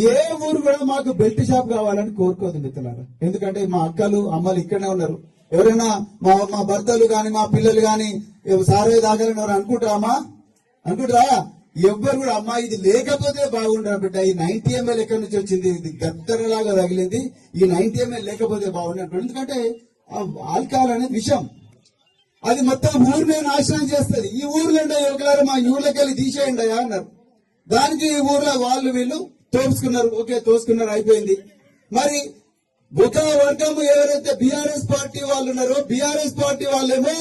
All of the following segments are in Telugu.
ఏ ఊరు కూడా మాకు బెల్ట్ షాప్ కావాలని కోరుకోదు మిత్రులారా. ఎందుకంటే మా అక్కలు అమ్మలు ఇక్కడనే ఉన్నారు. ఎవరైనా మా భర్తలు గాని మా పిల్లలు గాని సారే దాగాలని ఎవరు అనుకుంటారా? ఎవ్వరు కూడా అమ్మా ఇది లేకపోతే బాగుంటారు బిడ్డ. ఈ 90 ml ఎక్కడి నుంచి వచ్చింది? ఇది గత్తరలాగా తగిలింది. ఈ 90 ml లేకపోతే బాగుంది అంటారు. ఎందుకంటే ఆల్కహాల్ అనేది విషం. అది మొత్తం ఊరినే నాశనం చేస్తుంది. ఈ ఊర్లో యువకులారు మా ఊర్లోకి వెళ్ళి తీసేయండి అన్నారు. దానికి ఈ ఊర్లో వాళ్ళు వీళ్ళు తోసుకున్నారు. ఓకే, తోసుకున్నారు, అయిపోయింది. మరి ఒక వర్గం ఎవరైతే బీఆర్ఎస్ పార్టీ వాళ్ళు ఉన్నారో, బీఆర్ఎస్ పార్టీ వాళ్ళేమో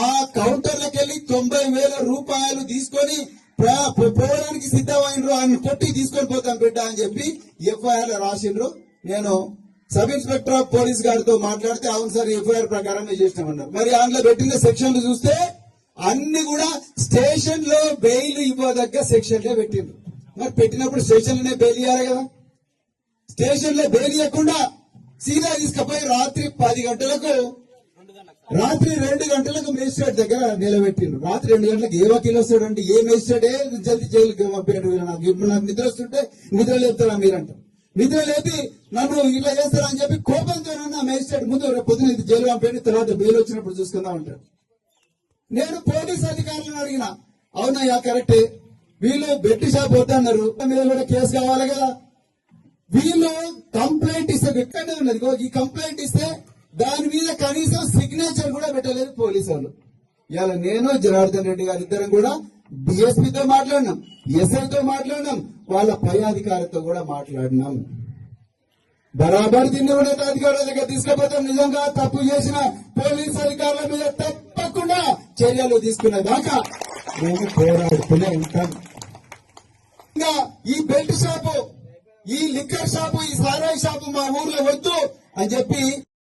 ఆ కౌంటర్లకు వెళ్లి 90,000 రూపాయలు తీసుకొని పోవడానికి సిద్ధమైనరు. ఆయన కొట్టి తీసుకొని పోతాం బిడ్డ అని చెప్పి ఎఫ్ఐఆర్ రాసిండ్రు. నేను సబ్ ఇన్స్పెక్టర్ ఆఫ్ పోలీస్ గారితో మాట్లాడితే అవును సార్ ఎఫ్ఐఆర్ ప్రకారమే చేసినామన్నారు. మరి అందులో పెట్టిన సెక్షన్లు చూస్తే అన్ని కూడా స్టేషన్ లో బెయిల్ ఇవ్వదగ్గ సెక్షన్లే పెట్టిండ్రు. మరి పెట్టినప్పుడు స్టేషన్లోనే బెయిల్ ఇవ్వాలి కదా. స్టేషన్ లో బెయిల్ ఇవ్వకుండా సీదా తీసుకుపోయి రాత్రి 2 గంటలకు మేజిస్ట్రేట్ దగ్గర నిలబెట్టిండ్రు. రాత్రి 2 గంటలకు ఏ వకీలు వస్తాడంటే ఏ మేజిస్ట్రేటే జల్దీ జైలుకి పంపాడు. నాకు నిద్ర వస్తుంటే నిద్ర లేపుతారా మీరంట. నిద్ర లేపి నన్ను ఇలా చేస్తారని చెప్పి కోపంతో మేజిస్ట్రేట్ ముందు పొద్దున జైలు పంపేయండి, తర్వాత బెయిల్ వచ్చినప్పుడు చూసుకుందాం అంటాడు. నేను పోలీస్ అధికారులను అడిగిన, అవునయ్యా కరెక్టే, వీళ్ళు బెట్టి షాప్ వద్దన్నారు, మీద కూడా కేసు కావాలి కదా. వీళ్ళు కంప్లైంట్ ఇస్తే ఎక్కడే ఉన్నది. ఈ కంప్లైంట్ ఇస్తే దాని మీద కనీసం సిగ్నేచర్ కూడా పెట్టలేదు పోలీసు వాళ్ళు. ఇవాళ నేను జనార్దన్ రెడ్డి గారి ఇద్దరం కూడా డిఎస్పీతో మాట్లాడినాం, ఎస్ఐతో మాట్లాడినాం, వాళ్ళ పై అధికారితో కూడా మాట్లాడినాం. బరాబర్ దీన్ని ఉన్నతాధికారుల దగ్గర తీసుకుపోతాం. నిజంగా తప్పు చేసిన పోలీసు అధికారుల మీద తప్పకుండా చర్యలు తీసుకునే దాకా మేము పోరాడుతూనే ఉంటాం. ఇంకా ఈ బెల్ట్ షాపు, ఈ లిక్కర్ షాపు, ఈ సారాయి షాపు మా ఊర్లో వద్దు అని చెప్పి